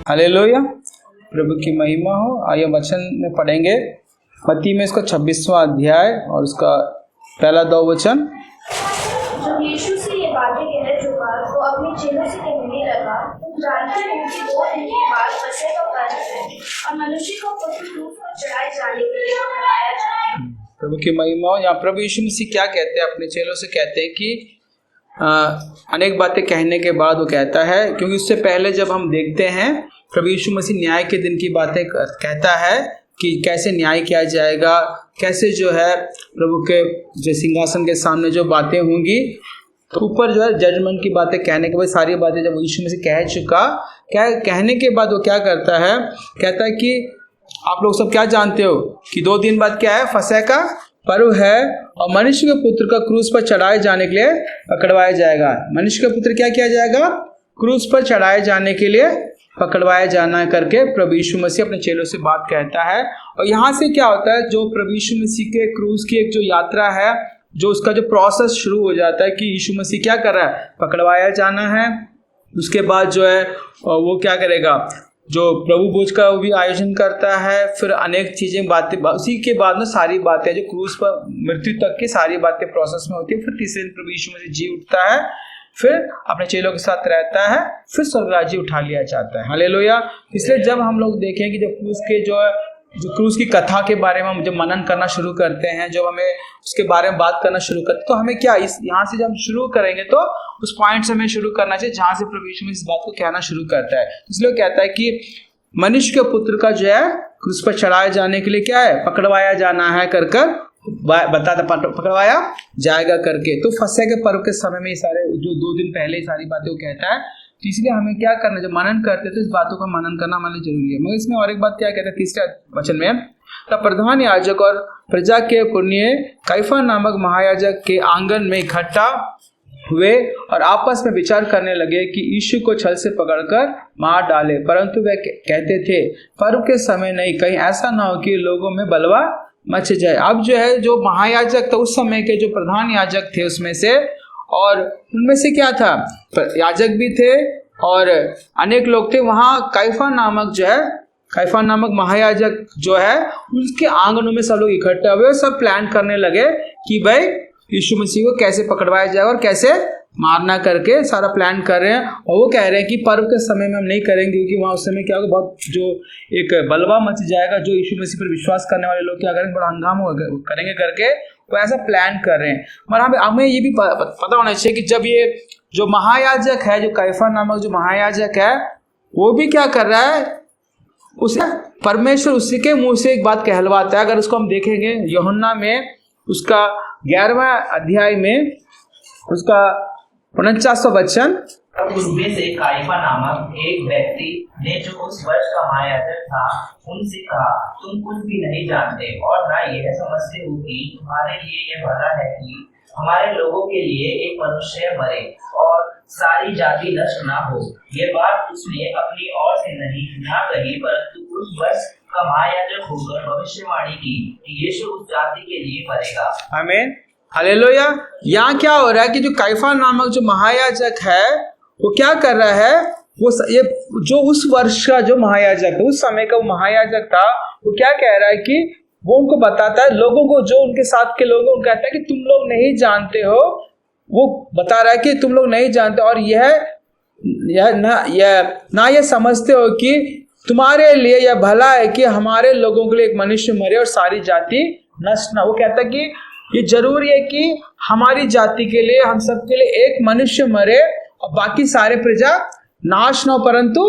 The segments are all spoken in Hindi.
हालेलुया, प्रभु की महिमा हो। आइए वचन में पढ़ेंगे मत्ती में इसका 26वां अध्याय और उसका पहला 2 वचन। जब यीशु से ये बातें कह चुका तो अपने चेलों से कहने लगा, तुम जानते हो कि 2 दिन के बाद फसह का पर्व है और मनुष्य को पुत्र क्रूस पर चढ़ाए जाने के लिए पकड़ाया जाए। प्रभु की महिमा हो। यहाँ प्रभु यीशु मसीह क्या कहते हैं, अपने चेलों से कहते हैं कि अनेक बातें कहने के बाद वो कहता है, क्योंकि उससे पहले जब हम देखते हैं प्रभु यीशु मसीह न्याय के दिन की बातें कहता है कि कैसे न्याय किया जाएगा, कैसे जो है प्रभु के जो सिंहासन के सामने जो बातें होंगी, तो ऊपर जो है जजमेंट की बातें कहने के बाद सारी बातें जब यीशु मसीह कह चुका, कहने के बाद वो क्या करता है, कहता है कि आप लोग सब क्या जानते हो कि 2 दिन बाद क्या है, फसह का पर्व है और मनुष्य के पुत्र का क्रूस पर चढ़ाए जाने के लिए पकड़वाया जाएगा। मनुष्य का पुत्र क्या किया जाएगा, क्रूस पर चढ़ाए जाने के लिए पकड़वाया जाना करके प्रभु यीशु मसीह अपने चेलों से बात कहता है। और यहाँ से क्या होता है, जो प्रभु यीशु मसीह के क्रूस की एक जो यात्रा है, जो उसका जो प्रोसेस शुरू हो जाता है कि यीशु मसीह क्या कर रहा है, पकड़वाया जाना है। उसके बाद जो है वो क्या करेगा, जो प्रभु भोज का वो भी आयोजन करता है, फिर अनेक चीज़ें बातें, उसी के बाद में सारी बातें जो क्रूस पर मृत्यु तक की सारी बातें प्रोसेस में होती है। फिर तीसरे दिन प्रभु यीशु मसीह जी उठता है, फिर अपने चेलों के साथ रहता है, फिर स्वर्ग राज्य उठा लिया जाता है। हालेलुया। इसलिए जब हम लोग देखें कि जब क्रूस के जो क्रूस की कथा के बारे में हम जब मनन करना शुरू करते हैं, जब हमें उसके बारे में बात करना शुरू करते हैं, तो हमें क्या यहाँ से जब हम शुरू करेंगे तो उस पॉइंट से हमें शुरू करना चाहिए जहाँ से प्रभु यीशु इस बात को कहना शुरू करता है। इसलिए कहता है कि मनुष्य के पुत्र का जो है क्रूस पर चढ़ाए जाने के लिए क्या है, पकड़वाया जाना है कर बताता, पकड़वाया जाएगा करके। तो फसह के पर्व के समय में सारे जो 2 दिन पहले सारी बातें वो कहता है। तो इसलिए हमें क्या करना, जब मनन करते हैं तो इस बातों का मनन करना हमारे लिए जरूरी है। मगर इसमें और एक बात क्या कहता है, तीसरे वचन में, तब प्रधान याजक और प्रजा के पुण्य कैफा नामक महायाजक के आंगन में इकट्ठा हुए और आपस में विचार करने लगे कि यीशु को छल से पकड़कर मार डाले, परंतु वे कहते थे पर्व के समय नहीं, कहीं ऐसा ना हो कि लोगों में बलवा मच जाए। अब जो है जो महायाजक था उस समय के जो प्रधान याजक थे उसमें से, और उनमें से क्या था, याजक भी थे और अनेक लोग थे वहाँ। कैफा नामक महायाजक जो है उसके आंगनों में सब लोग इकट्ठा हुए, सब प्लान करने लगे कि भाई यीशु मसीह को कैसे पकड़वाया जाए और कैसे मारना करके सारा प्लान कर रहे हैं। और वो कह रहे हैं कि पर्व के समय में हम नहीं करेंगे, क्योंकि वहाँ उस समय क्या होगा, बहुत जो एक बलवा मच जाएगा, जो यीशु मसीह पर विश्वास करने वाले लोग क्या करेंगे, बड़ा हंगामा करेंगे करके वो ऐसा प्लान कर रहे हैं। मगर हमें ये भी पता होना चाहिए कि जब ये जो महायाजक है, जो कैफा नामक जो महायाजक है, वो भी क्या कर रहा है, उसे परमेश्वर उसी के मुंह से एक बात कहलवाता है। अगर उसको हम देखेंगे यूहन्ना में उसका 11वां अध्याय में उसका 49वां वचन, उनमें से काइफा नामक एक व्यक्ति ने, जो उस वर्ष का महायाजक था, उनसे कहा, तुम कुछ भी नहीं जानते और ना यह समझते हो कि तुम्हारे लिए यह भला है कि हमारे लोगों के लिए एक मनुष्य मरे और सारी जाति नष्ट ना हो। ये बात उसने अपनी ओर से नहीं ना कही, परंतु उस वर्ष का महायाजक होकर भविष्यवाणी की कि यीशु उस जाति के लिए मरेगा। आमीन, हालेलुया। यहाँ क्या हो रहा है कि जो कैफा नामक जो महायाजक है वो क्या कर रहा है, वो ये जो उस वर्ष का जो महायाजक था, उस समय का वो महायाजक था, वो क्या कह रहा है कि वो उनको बताता है, लोगों को, जो उनके साथ के लोग, उनको कहता है कि तुम लोग नहीं जानते हो। वो बता रहा है कि तुम लोग नहीं जानते और ना ये समझते हो कि तुम्हारे लिए यह भला है कि हमारे लोगों के लिए एक मनुष्य मरे और सारी जाति नष्ट ना। वो कहता है कि ये जरूरी है कि हमारी जाति के लिए, हम सब के लिए एक मनुष्य मरे और बाकी सारे प्रजा नाश ना हो, परंतु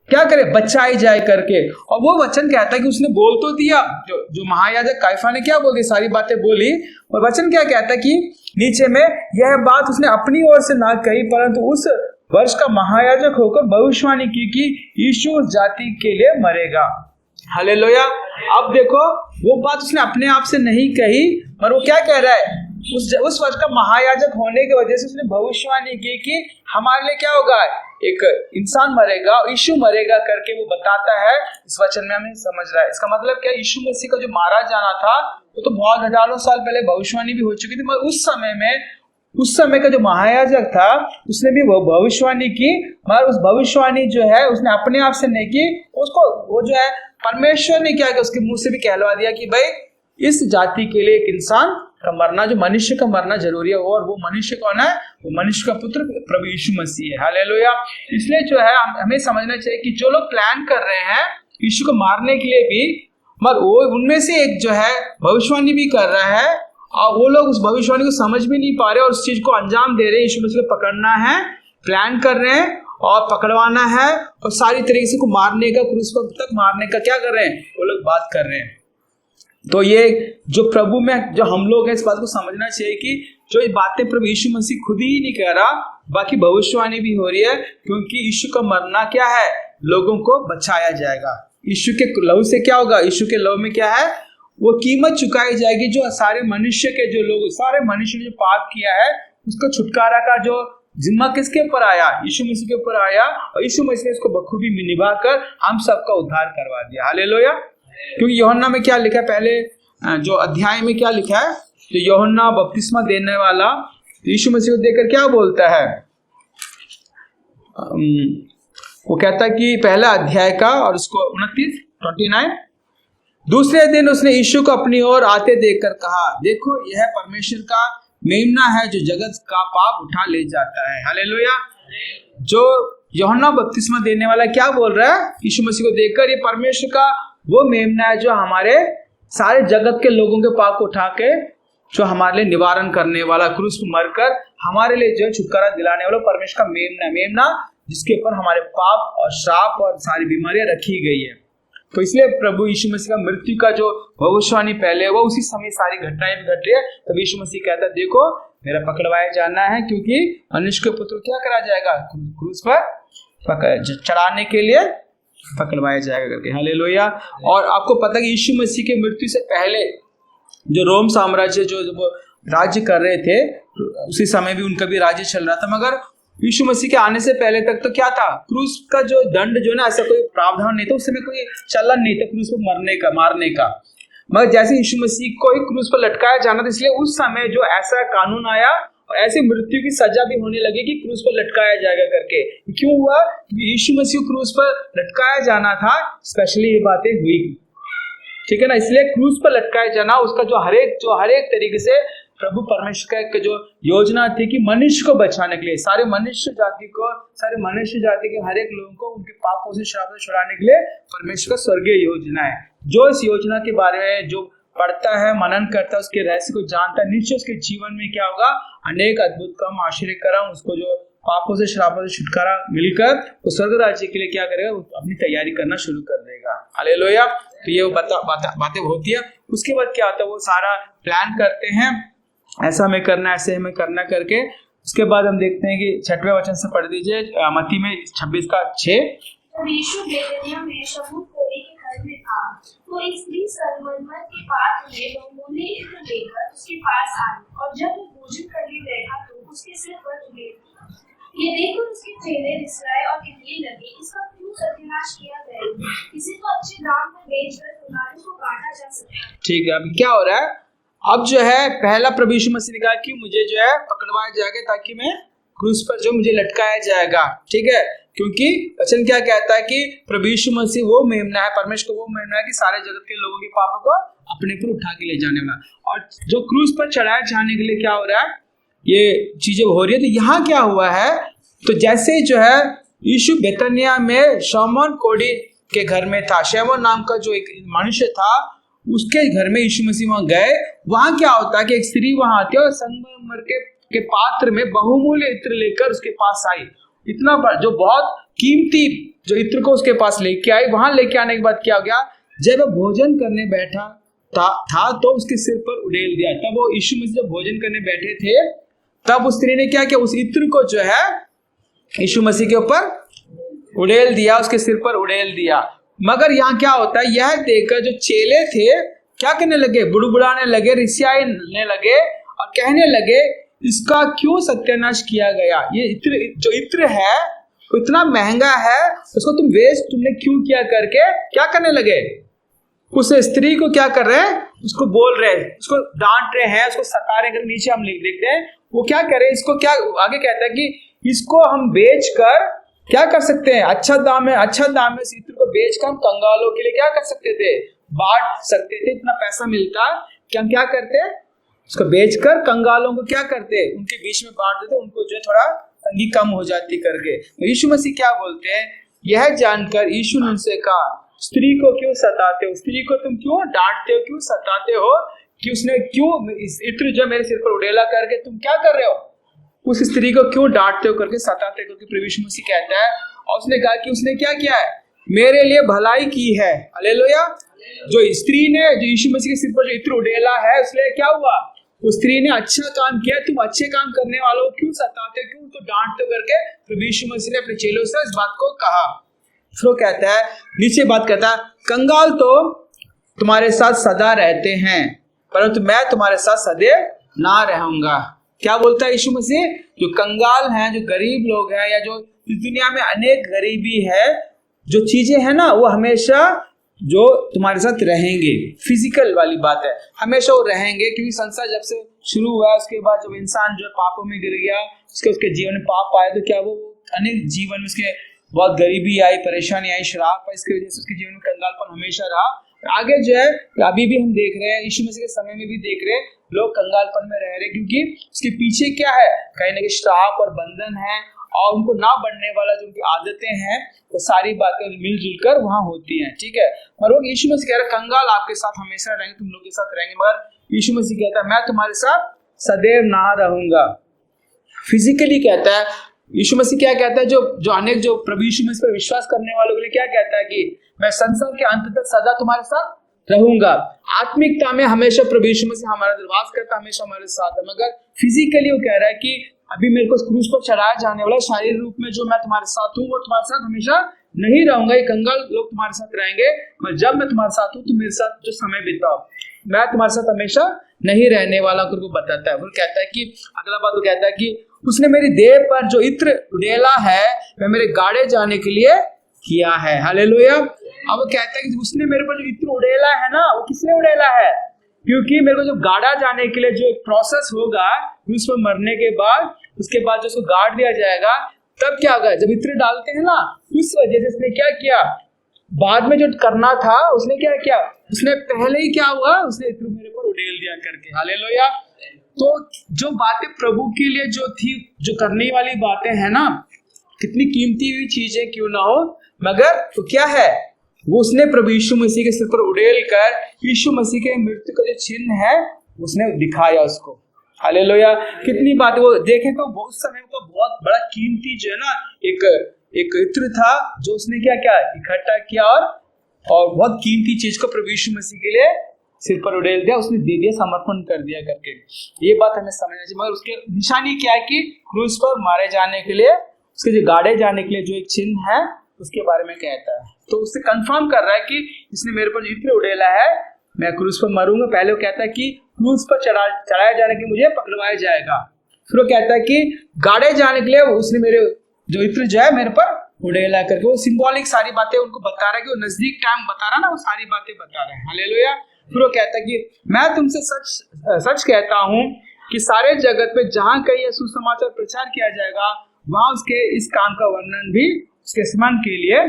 क्या करे, बचाई जाए करके। और वो वचन कहता है कि उसने बोल तो दिया, जो महायाजक कैफा ने क्या बोल दी, सारी बातें बोली, और वचन क्या कहता है कि नीचे में यह बात उसने अपनी ओर से ना कही, परंतु उस वर्ष का महायाजक होकर भविष्यवाणी की कि यीशु उस जाति के लिए मरेगा। हालेलुया। अब देखो, वो बात उसने अपने आप से नहीं कही, पर वो क्या कह रहा है, उस वर्ष का महायाजक होने की वजह से उसने भविष्यवाणी की कि हमारे लिए क्या होगा, एक इंसान मरेगा, यीशु मरेगा करके वो बताता है। इस वचन में हमें समझ रहा है, इसका मतलब क्या, यीशु मसीह का जो मारा जाना था वो तो बहुत हजारों साल पहले भविष्यवाणी भी हो चुकी थी, मगर उस समय में उस समय का जो महायाजक था उसने भी वो भविष्यवाणी की, मगर उस भविष्यवाणी जो है उसने अपने आप से नहीं की, उसको वो जो है परमेश्वर ने क्या किया, उसके मुंह से भी कहलवा दिया कि भाई इस जाति के लिए एक इंसान का मरना, जो मनुष्य का मरना जरूरी है, और वो मनुष्य कौन है, वो मनुष्य का पुत्र प्रभु यीशु मसीह है। हालेलुया। इसलिए जो है हमें समझना चाहिए कि जो लोग प्लान कर रहे हैं यीशु को मारने के लिए भी, मगर वो उनमें से एक जो है भविष्यवाणी भी कर रहा है, और वो लोग उस भविष्यवाणी को समझ भी नहीं पा रहे और उस चीज को अंजाम दे रहे हैं। यीशु मसीह को पकड़ना है, प्लान कर रहे हैं और पकड़वाना है, और सारी तरीके से को मारने का, क्रूस पर तक मारने का क्या कर रहे हैं, वो लोग बात कर रहे हैं। तो ये जो प्रभु में जो हम लोग हैं, इस बात को समझना चाहिए कि जो ये बातें प्रभु यीशु मसीह खुद ही नहीं कह रहा, बाकी भविष्यवाणी भी हो रही है, क्योंकि यीशु का मरना क्या है, लोगों को बचाया जाएगा। यीशु के लहू से क्या होगा, यीशु के लहू में क्या है, वो कीमत चुकाई जाएगी, जो सारे मनुष्य के जो लोग, सारे मनुष्य ने जो पाप किया है उसका छुटकारा का जो जिम्मा किसके ऊपर आया, यीशु मसीह के ऊपर आया, और यीशु मसीह ने इसको बखूबी निभा कर हम सबका उद्धार करवा दिया। हालेलुया। क्योंकि यूहन्ना में क्या लिखा है, पहले जो अध्याय में क्या लिखा है, तो यूहन्ना बपतिस्मा देने वाला यीशु मसीह को देखकर क्या बोलता है, वो कहता है कि पहला अध्याय का और उसको 29 दूसरे दिन उसने यीशु को अपनी ओर आते देखकर कहा, देखो यह परमेश्वर का मेमना है जो जगत का पाप उठा ले जाता है। हालेलुया। जो यूहन्ना बपतिस्मा देने वाला क्या बोल रहा है, यीशु मसीह को देखकर, ये परमेश्वर का वो मेमना है जो हमारे सारे जगत के लोगों के पाप को उठा के, जो हमारे लिए निवारण करने वाला, क्रूस पर मरकर हमारे लिए जो छुटकारा दिलाने वाला परमेश्वर का मेमना जिसके ऊपर हमारे पाप और श्राप और सारी बीमारियां रखी गई है। तो इसलिए प्रभु यीशु मसीह का मृत्यु का जो भविष्यवाणी पहले वो उसी समय सारी घटनाएं भी घट रही है। तब यीशु मसीह कहता है, देखो मेरा पकड़वाया जाना है, क्योंकि मनुष्य के पुत्र क्या करा जाएगा, क्रूस पर चढ़ाने के लिए पकड़वाया जाएगा करके। हालेलुया। और आपको पता है कि यीशु मसीह के मृत्यु से पहले जो रोम साम्राज्य जो राज्य कर रहे थे, उसी समय भी उनका भी राज्य चल रहा था, मगर यीशु मसीह के आने से पहले तक तो क्या था, क्रूस का जो दंड जो ना, ऐसा कोई प्रावधान नहीं था, उस समय कोई चलन नहीं था क्रूस पर मारने का। मगर जैसे यीशु मसीह को ही क्रूस पर लटकाया जाना था, इसलिए उस समय जो ऐसा कानून आया और ऐसी मृत्यु की सजा भी होने लगी कि क्रूस पर लटकाया जाएगा करके। क्यों हुआ, यीशु मसीह को क्रूस पर लटकाया जाना था, स्पेशली ये बातें हुई, ठीक है ना। इसलिए क्रूस पर लटकाया जाना, उसका जो हर एक तरीके से प्रभु परमेश्वर का जो योजना थी कि मनुष्य को बचाने के लिए, सारे मनुष्य जाति के हर एक लोगों को उनके पापों से श्राप से छुड़ाने के लिए परमेश्वर का स्वर्गीय योजना है। जो इस योजना के बारे में जो पढ़ता है, मनन करता है, उसके रहस्य को जानता है, निश्चय उसके जीवन में क्या होगा, अनेक अद्भुत काम, आश्चर्य कर्म, उसको जो पापों से श्रापों से छुटकारा मिलकर वो स्वर्ग राज्य के लिए क्या करेगा, अपनी तैयारी करना शुरू कर देगा। हालेलुया। तो ये बातें होती है। उसके बाद क्या होता है, वो सारा प्लान करते हैं, ऐसा हमें करना, ऐसे हमें करना करके। उसके बाद हम देखते हैं कि 6वें वचन से पढ़ दीजिए, मत्ती में 26:6। जब यीशु बेतनिय्याह में शमूएल कोढ़ी के घर में था, तो एक स्त्री संगमरमर के पात्र में बहुमूल्य इत्र लेकर उसके पास आई, और जब वो भोजन करने बैठा तो उसके सिर पर उड़ेल दिया। ये देखकर उसके चेले रिसराए और कहने लगे, इसका क्यों सत्यानाश किया गया? इसे तो अच्छे दाम पर बेचकर कंगालों को बांटा जा सकता है। ठीक है, अभी क्या हो रहा है, अब जो है पहला प्रभु यीशु मसीह ने कहा कि मुझे जो है पकड़वाया जाएगा, ताकि मैं क्रूस पर जो मुझे लटकाया जाएगा, ठीक है। क्योंकि वचन क्या कहता है कि प्रभु यीशु मसीह वो मेमना है, परमेश्वर को वो मेमना है कि सारे जगत के लोगों के पापों को अपने पर उठा के ले जाने वाला। और जो क्रूस पर चढ़ाए जाने के लिए क्या हो रहा है, ये चीजें हो रही है। तो यहाँ क्या हुआ है, तो जैसे जो है यीशु बेतनिय्याह में शमूएल कोढ़ी के घर में था, शमूएल नाम का जो एक मनुष्य था, उसके घर में यीशु मसीह वहां गए। वहां क्या होता है कि एक स्त्री वहां आती है और संगमरमर के पात्र में बहुमूल्य इत्र लेकर उसके पास आई। इतना जो बहुत कीमती जो इत्र को उसके पास लेके आई। वहां लेके आने के बाद क्या हो गया, जब वो भोजन करने बैठा था तो उसके सिर पर उड़ेल दिया। तब वो यीशु मसीह जब भोजन करने बैठे थे, तब उस स्त्री ने क्या किया, उस इत्र को जो है यीशु मसीह के ऊपर उड़ेल दिया, उसके सिर पर उड़ेल दिया। मगर यहाँ क्या होता है, यह देखकर जो चेले थे क्या करने लगे, बुड़बुड़ाने लगे, रिसियाने लगे और कहने लगे, इसका क्यों सत्यानाश किया गया? ये इत्र है वो इतना महंगा है, उसको तुम वेस्ट तुमने क्यों किया करके क्या करने लगे, उस स्त्री को क्या कर रहे हैं, उसको बोल रहे हैं, उसको डांट रहे हैं, उसको सता रहे हैं। नीचे हम लिख देखते हैं, वो क्या करे, इसको क्या आगे कहता है कि इसको हम बेच कर क्या कर सकते हैं, अच्छा दाम में इस इत्र को बेचकर हम कंगालों के लिए क्या कर सकते थे, बांट सकते थे। इतना पैसा मिलता कि हम क्या करते, उसको बेचकर कंगालों को क्या करते, उनके बीच में बांट देते, उनको जो थोड़ा तंगी कम हो जाती करके। यीशु मसीह क्या बोलते हैं, यह जानकर यीशु ने उनसे कहा, स्त्री को क्यों सताते हो, स्त्री को तुम क्यों डांटते हो, क्यों सताते हो, कि उसने क्यों इस इत्र जो मेरे सिर पर उड़ेला करके तुम क्या कर रहे हो, उस स्त्री को क्यों डांटते हो करके, सताते हो करके प्रभु यीशु मसीह कहता है। और उसने कहा कि उसने क्या किया है, मेरे लिए भलाई की है। हालेलुया। जो स्त्री ने जो यीशु मसीह के सिर पर जो इत्र उड़ेला है, उसने क्या हुआ, उस स्त्री ने अच्छा काम किया। तुम अच्छे काम करने वालों को क्यों सताते हो, क्यों उनको डांटते हो करके प्रभु यीशु मसीह ने अपने चेलों से इस बात को कहा। फिर वो कहता है, नीचे बात कहता है, कंगाल तो तुम्हारे साथ सदा रहते हैं, परंतु मैं तुम्हारे साथ सदैव ना रहूंगा। क्या बोलता है यीशु मसीह, जो कंगाल हैं, जो गरीब लोग हैं, या जो इस दुनिया में अनेक गरीबी है, जो चीजें हैं ना, वो हमेशा जो तुम्हारे साथ रहेंगे। फिजिकल वाली बात है, हमेशा वो रहेंगे, क्योंकि संसार जब से शुरू हुआ, उसके बाद जब इंसान जो पापों में गिर गया, उसके जीवन में पाप आया, तो क्या वो अनेक जीवन में उसके बहुत गरीबी आई, परेशानी आई, श्राप आई, इसकी वजह से उसके जीवन में कंगालपन हमेशा रहा। आगे जो है अभी भी हम देख रहे हैं, यीशु मसीह के समय में भी देख रहे हैं, लोग कंगालपन में रह रहे, क्योंकि उसके पीछे क्या है, कहीं ना कहीं श्राप और बंधन है, और उनको ना बढ़ने वाला जो उनकी आदतें हैं, वो सारी बातें मिलजुल कर वहां होती हैं। ठीक है, और वो यीशु मसीह कह रहा है, कंगाल आपके साथ हमेशा रहेंगे, तुम लोग के साथ रहेंगे, मगर यीशु मसीह कहता है, मैं तुम्हारे साथ सदैव ना रहूंगा। फिजिकली कहता है यीशु मसीह। क्या कहता है, जो अनेक जो प्रभु यीशु मसीह पर विश्वास करने वालों के लिए क्या कहता है कि मैं संसार के अंत तक सदा तुम्हारे साथ रहूंगा। आत्मिकता में हमेशा प्रभु यीशु मसीह हमारा वास करता, हमेशा हमारे साथ है, मगर फिजिकली वो कह रहा है कि अभी मेरे को क्रूस पर चढ़ाया जाने वाला शारीरिक रूप में जो मैं तुम्हारे साथ हूँ, वो तुम्हारे साथ हमेशा नहीं रहूंगा। ये कंगाल लोग तुम्हारे साथ रहेंगे, मगर जब मैं तुम्हारे साथ हूँ, तुम मेरे साथ जो समय बिताओ, मैं तुम्हारे साथ हमेशा नहीं रहने वाला को बताता है। वो कहता है कि अगला बात वो कहता है कि उसने मेरी देह पर जो इत्र उड़ेला है, वह मेरे गाड़े जाने के लिए किया है। हालेलुया। अब वो कहता है कि उसने मेरे पर जो इत्र उड़ेला है ना, वो किसने उड़ेला है, क्योंकि मेरे को जो गाड़ा जाने के लिए जो एक प्रोसेस होगा, उस पर मरने के बाद, उसके बाद जो उसको गाड़ दिया जाएगा, तब क्या होगा, जब इत्र डालते हैं ना, उस वजह से उसने क्या किया, बाद में जो करना था उसने क्या किया, उसने पहले ही क्या हुआ, उसने इत्र मेरे पर उड़ेल दिया करके। हालेलुया। तो जो बातें प्रभु के लिए जो थी, जो करने वाली बातें हैं ना, कितनी कीमती हुई चीजें क्यों ना हो, मगर तो क्या है, वो उसने प्रभु यीशु मसीह के सिर पर उड़ेल कर यीशु मसीह के मृत्यु का जो चिन्ह है उसने दिखाया उसको। हालेलुया। कितनी बात वो देखें तो बहुत समय का बहुत बड़ा कीमती जो है ना एक इत्र था, जो उसने क्या क्या इकट्ठा किया और बहुत कीमती चीज को प्रभु यीशु मसीह के लिए सिर पर उड़ेल दिया, उसने दे दिया, समर्पण कर दिया करके। ये बात हमें समझना चाहिए। मगर उसके निशानी क्या है कि क्रूस पर मारे जाने के लिए, उसके जो गाड़े जाने के लिए जो एक चिन्ह है, उसके बारे में कहता है। तो उससे कंफर्म कर रहा है कि इसने मेरे पर इत्र उड़ेला है, मैं क्रूस पर मरूंगा। पहले वो कहता है कि क्रूस पर चढ़ाया जाने के मुझे पकड़वाया जाएगा। फिर वो कहता है कि गाड़े जाने के लिए उसने मेरे जो इत्र जो है मेरे पर उड़ेला करके, वो सिंबॉलिक सारी बातें उनको बता रहा है कि वो नजदीक टाइम बता रहा है ना, वो सारी बातें बता रहे हैं। हालेलुया। फिर वो कहता है कि मैं तुमसे सच कहता हूं कि सारे जगत पे जहां कहीं यह सुसमाचार प्रचार किया जाएगा, वहां उसके इस काम का वर्णन भी उसके स्मरण के लिए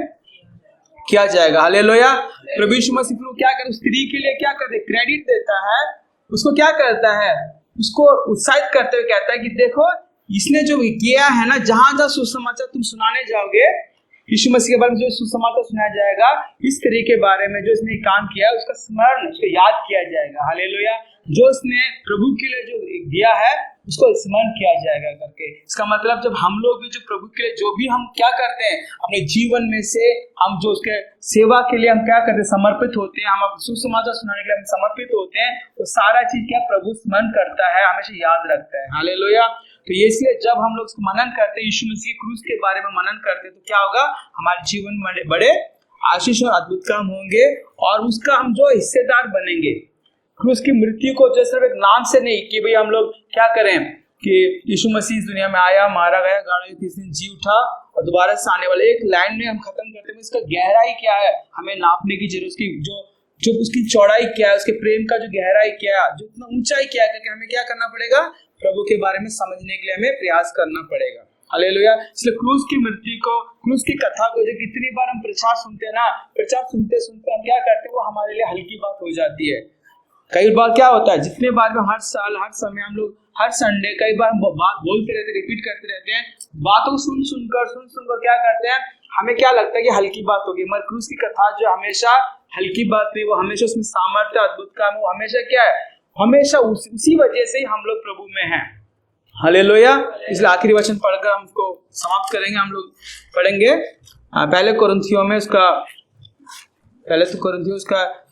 किया जाएगा। हालेलुया। प्रभु यीशु मसीह क्या करे, स्त्री के लिए क्या करते, क्रेडिट देता है, उसको क्या करता है, उसको उत्साहित करते हुए कहता है कि देखो इसने जो किया है ना, जहां जहां सुसमाचार तुम सुनाने जाओगे, यीशु मसीह के बारे में जो सुसमाचार सुनाया जाएगा, इस तरह के बारे में जो इसने काम किया, उसका स्मरण, उसको याद किया जाएगा। हालेलुया। जो उसने प्रभु के लिए जो दिया है, उसको स्मरण किया जाएगा करके। इसका मतलब जब हम लोग भी जो प्रभु के लिए जो भी हम क्या करते हैं अपने जीवन में से, हम जो उसके सेवा के लिए हम क्या करते हैं, समर्पित होते हैं, हम सुसमाचार सुनाने के लिए हम समर्पित होते हैं, तो सारा चीज क्या प्रभु स्मरण करता है, हमेशा याद रखता है। हालेलुया। तो ये इसलिए जब हम लोग मनन करते हैं, यीशु मसीह के क्रूस के बारे में मनन करते हैं, तो क्या होगा, हमारे जीवन में बड़े आशीष और अद्भुत काम होंगे, और उसका हम जो हिस्सेदार बनेंगे। क्रूस की मृत्यु को जो सिर्फ एक नाम से नहीं कि भाई हम लोग क्या करें कि यीशु मसीह इस दुनिया में आया, मारा गया, गाड़ा तीसरे दिन जी उठा और दोबारा से आने वाले, एक लाइन में हम खत्म करते हैं। इसका गहराई क्या है, हमें नापने की जरूरत, उसकी जो उसकी चौड़ाई क्या है, उसके प्रेम का जो गहराई क्या है, जो इतना ऊंचाई क्या है करके हमें क्या करना पड़ेगा, प्रभु के बारे में समझने के लिए हमें प्रयास करना पड़ेगा। हालेलुया। इसलिए क्रूस की मृत्यु को, क्रूस की कथा को जो कितनी बार हम प्रचार सुनते हैं ना, प्रचार सुनते सुनते हम क्या करते हैं, वो हमारे लिए हल्की बात हो जाती है। कई बार क्या होता है, जितने बार में हर साल हर समय हम लोग हर संडे कई बार हम बात बोलते रहते, रिपीट करते रहते हैं, बातों सुन सुनकर क्या करते हैं, हमें क्या लगता है कि हल्की बात होगी। मगर क्रूस की कथा जो हमेशा हल्की बात नहीं, वो हमेशा उसमें सामर्थ्य, अद्भुत काम, वो हमेशा क्या है, हमेशा उसी वजह से ही हम लोग प्रभु में हैं। हालेलुया। इसलिए आखिरी वचन पढ़कर हम उसको समाप्त करेंगे। हम लोग पढ़ेंगे पहले कोरिन्थियों में उसका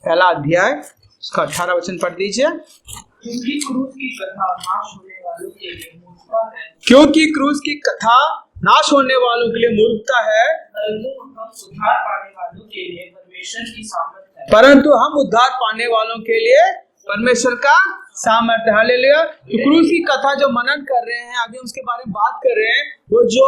पहला अध्याय उसका 18 वचन पढ़ दीजिए। क्योंकि क्रूस की कथा नाश होने वालों के लिए मूर्खता है, क्योंकि क्रूस की कथा नाश होने वालों के लिए मूर्खता है, परंतु हम उद्धार पाने वालों के लिए परंतु हम उद्धार पाने वालों के लिए परमेश्वर परमेश्वर की सामर्थ है। का सामर्थ्य। हालेलुया। तो क्रूस की कथा जो मनन कर रहे हैं, अभी उसके बारे में बात कर रहे हैं, वो जो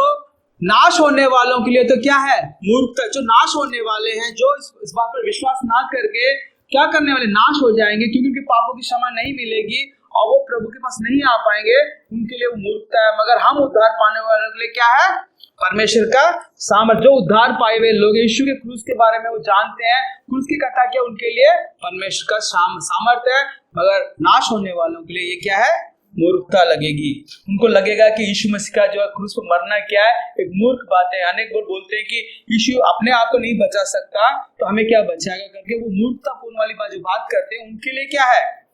नाश होने वालों के लिए तो क्या है, मूर्खता। जो नाश होने वाले हैं, जो इस बात पर विश्वास ना करके क्या करने वाले, नाश हो जाएंगे, क्योंकि उनके पापों की क्षमा नहीं मिलेगी और वो प्रभु के पास नहीं आ पाएंगे, उनके लिए वो मूर्खता है। मगर हम उद्धार पाने वालों के लिए क्या है, परमेश्वर का सामर्थ्य। जो उद्धार पाए हुए लोग यीशु के क्रूस के बारे में वो जानते हैं, क्रूस की कथा क्या उनके लिए परमेश्वर का सामर्थ्य है। मगर नाश होने वालों के लिए ये क्या है, मूर्खता लगेगी। उनको लगेगा कि यीशु मसीह का जो क्रूस पर मरना क्या है, एक मूर्ख बात है। अनेक लोग बोलते हैं कि यीशु अपने आप को नहीं बचा सकता, तो हमें क्या बचाएगा करके वो मूर्खतापूर्ण वाली बात जो बात करते हैं, उनके लिए क्या है,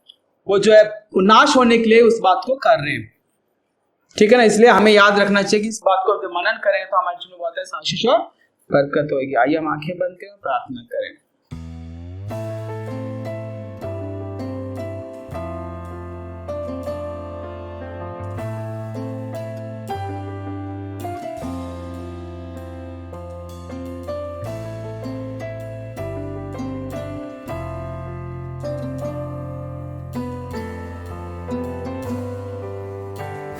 वो जो है वो नाश होने के लिए उस बात को कर रहे हैं। ठीक है ना। इसलिए हमें याद रखना चाहिए कि इस बात को जब मनन करें तो हमारे जीवन में बहुत आशीष और बरकत होगी। आइए हम आंखें बंद करें, प्रार्थना करें।